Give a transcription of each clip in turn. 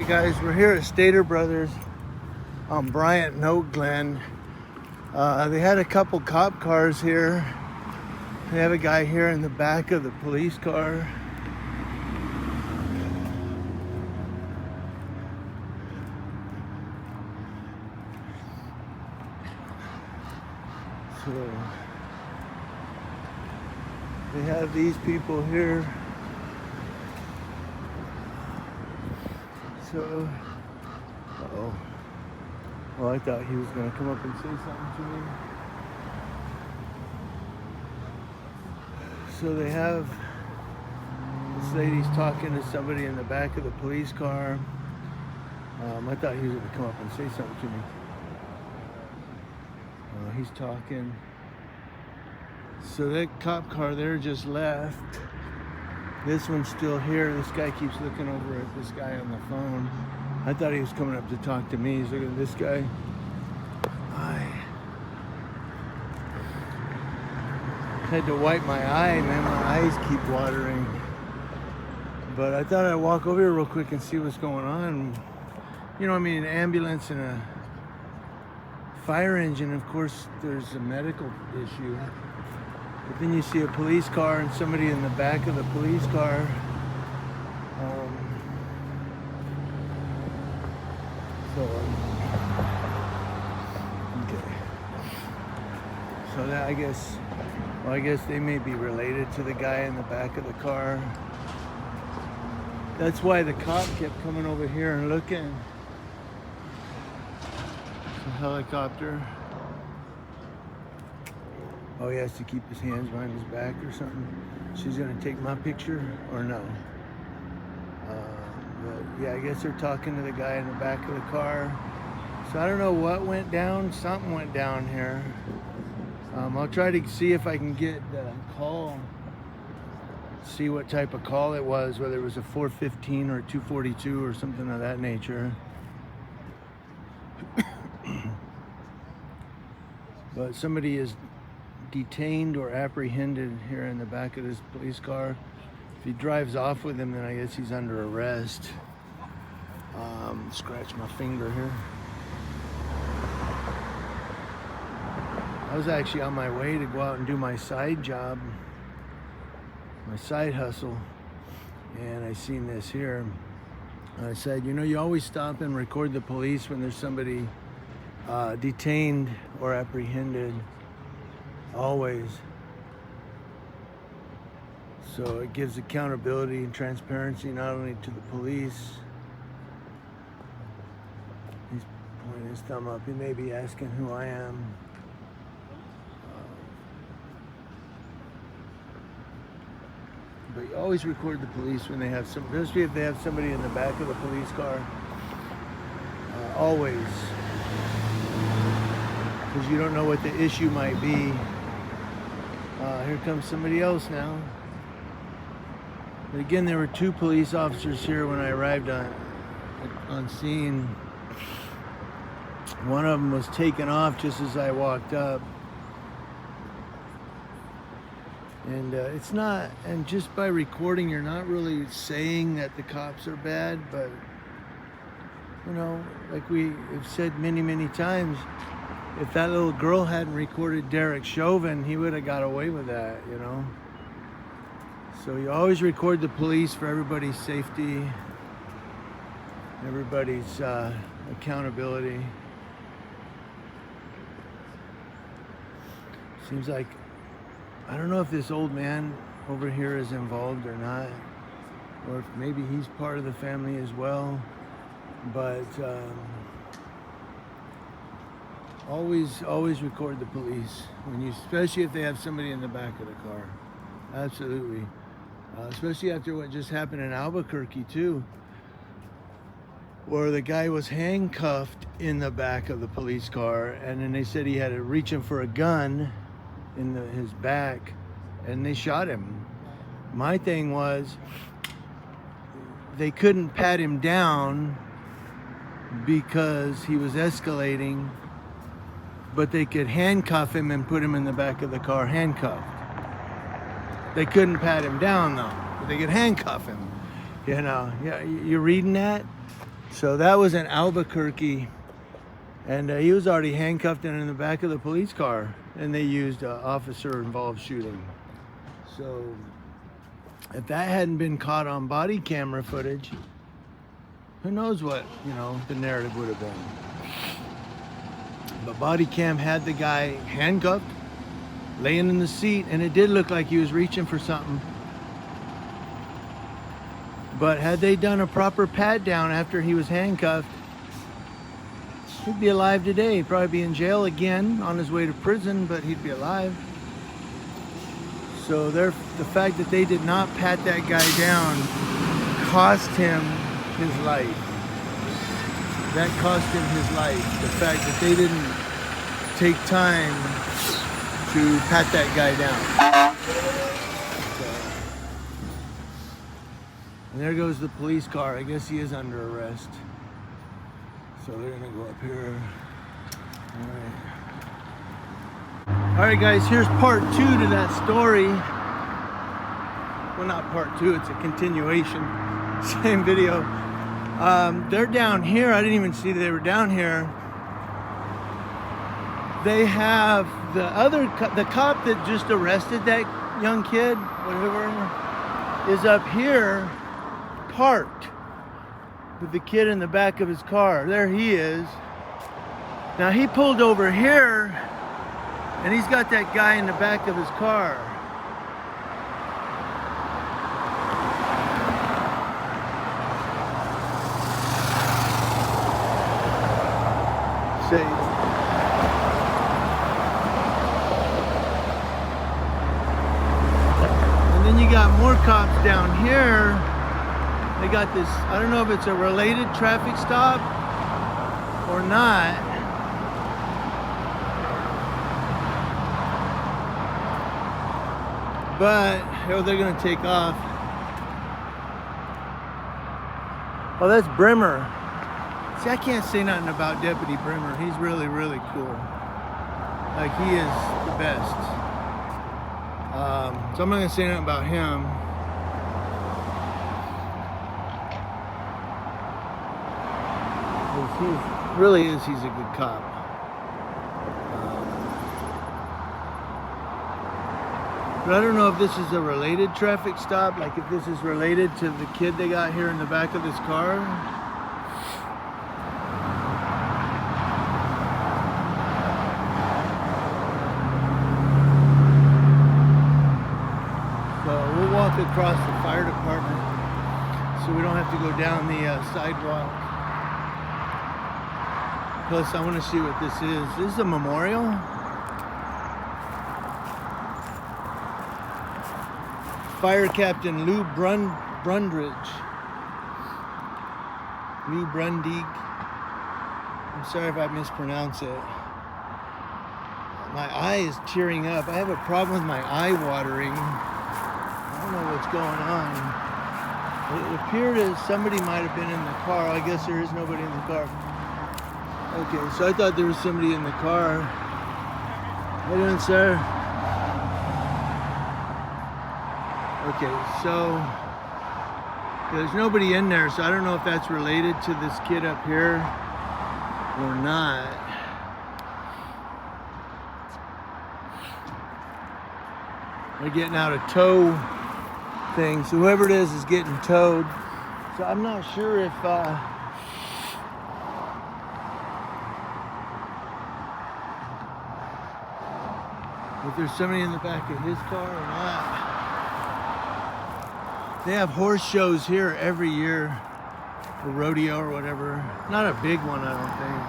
Guys, we're here at Stater Brothers on Bryant and Oak Glen. They had a couple cop cars here. They have a guy here in the back of the police car. So they have these people here. So, well, I thought he was going to come up and say something to me. So they have, this lady's talking to somebody in the back of the police car. I thought he was going to come up and say something to me. He's talking. So that cop car there just left. This one's still here. This guy keeps looking over at this guy on the phone. I thought he was coming up to talk to me. He's looking at this guy. I had to wipe my eye, man. My eyes keep watering. But I thought I'd walk over here real quick and see what's going on. You know, I mean, an ambulance and a fire engine, of course, there's a medical issue. But then you see a police car and somebody in the back of the police car. Okay. So that, I guess they may be related to the guy in the back of the car. That's why the cop kept coming over here and looking. It's a helicopter. Oh, he has to keep his hands behind his back or something. She's gonna take my picture or no? But yeah, I guess they're talking to the guy in the back of the car. So I don't know what went down. Something went down here. I'll try to see if I can get the call. See what type of call it was, whether it was a 415 or 242 or something of that nature. But somebody is detained or apprehended here in the back of this police car. If he drives off with him, then I guess he's under arrest. Scratch my finger here. I was actually on my way to go out and do my side job, my side hustle, and I seen this here. I said, you know, you always stop and record the police when there's somebody detained or apprehended. Always. So it gives accountability and transparency not only to the police. He's pointing his thumb up. He may be asking who I am. But you always record the police when they have some, especially if they have somebody in the back of the police car. Always. Because you don't know what the issue might be. Here comes somebody else now. But again, there were two police officers here when I arrived on scene. One of them was taken off just as I walked up. And it's not, and just by recording, you're not really saying that the cops are bad, but, you know, like we have said many, many times, if that little girl hadn't recorded Derek Chauvin, he would have got away with that, you know. So you always record the police for everybody's safety, everybody's accountability. Seems like, I don't know if this old man over here is involved or not, or if maybe he's part of the family as well, but always record the police when you, especially if they have somebody in the back of the car. Absolutely. Especially after what just happened in Albuquerque too, where the guy was handcuffed in the back of the police car, and then they said he had reaching for a gun in his back, and they shot him. My thing was, they couldn't pat him down because he was escalating, but they could handcuff him and put him in the back of the car handcuffed. They couldn't pat him down though, but they could handcuff him. You know, yeah, you're reading that? So that was in Albuquerque, and he was already handcuffed and in the back of the police car, and they used officer-involved shooting. So if that hadn't been caught on body camera footage, who knows what, the narrative would have been. But body cam had the guy handcuffed, laying in the seat, and it did look like he was reaching for something. But had they done a proper pat down after he was handcuffed, he'd be alive today. He'd probably be in jail again on his way to prison, but he'd be alive. So the fact that they did not pat that guy down cost him his life. That cost him his life. The fact that they didn't take time to pat that guy down. And there goes the police car. I guess he is under arrest. So they're gonna go up here. All right, guys, here's part 2 to that story. Well, not part 2, it's a continuation. Same video. They're down here. I didn't even see they were down here. They have the cop that just arrested that young kid, whatever, is up here parked with the kid in the back of his car. There he is. Now he pulled over here and he's got that guy in the back of his car. And then you got more cops down here. They got this, I don't know if it's a related traffic stop or not. But they're gonna take off. Oh, that's Brimmer. See, I can't say nothing about Deputy Brimmer. He's really, really cool. Like, he is the best. So I'm not gonna say nothing about him. He's a good cop. But I don't know if this is a related traffic stop, like if this is related to the kid they got here in the back of this car. So we'll walk across the fire department so we don't have to go down the sidewalk. Plus, I want to see what this is. This is a memorial. Fire Captain Lou Brundridge. Lou Brundig. I'm sorry if I mispronounce it. My eye is tearing up. I have a problem with my eye watering. I don't know what's going on. It appeared as somebody might have been in the car. I guess there is nobody in the car. Okay, so I thought there was somebody in the car. How you doing, sir? Okay, so there's nobody in there, so I don't know if that's related to this kid up here or not. They're getting out a tow thing, so whoever it is getting towed. So I'm not sure if there's somebody in the back of his car or not. They have horse shows here every year, a rodeo or whatever. Not a big one, I don't think.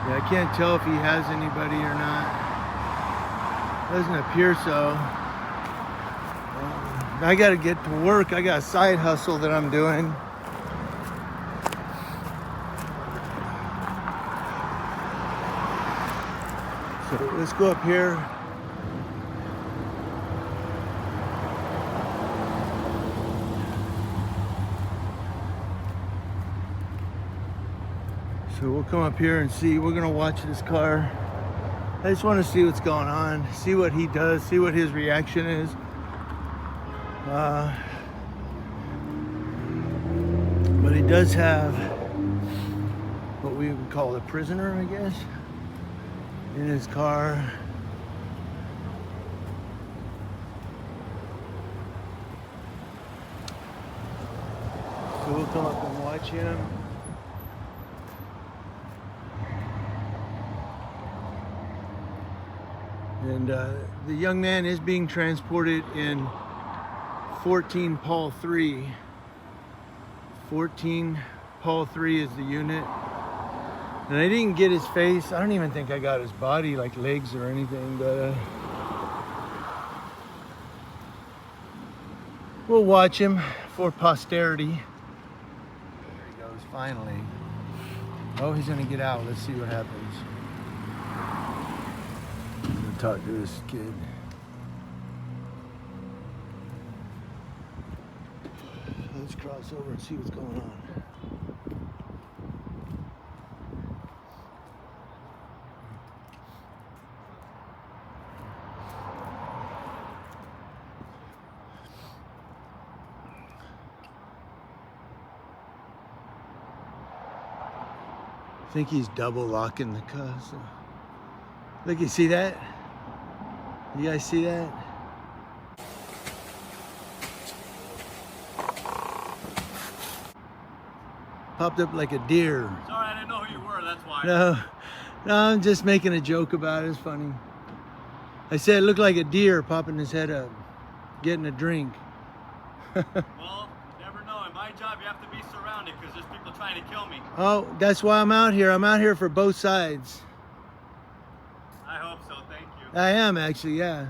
Yeah, I can't tell if he has anybody or not. Doesn't appear so. I gotta get to work. I got a side hustle that I'm doing. So let's go up here. So we'll come up here and see. We're gonna watch this car. I just want to see what's going on, see what he does, see what his reaction is. does have what we would call a prisoner, I guess, in his car. So we'll come up and watch him. And the young man is being transported in 14 Paul 3. 14 Paul 3 is the unit. And I didn't get his face. I don't even think I got his body, like legs or anything, but we'll watch him for posterity. There he goes, finally. Oh, he's gonna get out. Let's see what happens. I'm gonna talk to this kid. Let's cross over and see what's going on. I think he's double locking the cuffs. Look, you see that? You guys see that? Popped up like a deer. Sorry, I didn't know who you were, that's why. No, I'm just making a joke about it. It's funny. I said it looked like a deer popping his head up, getting a drink. Well, never know. In my job, you have to be surrounded because there's people trying to kill me. Oh, that's why I'm out here. I'm out here for both sides. I hope so, thank you. I am actually, yeah.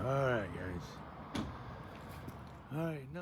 All right, guys. All right, no.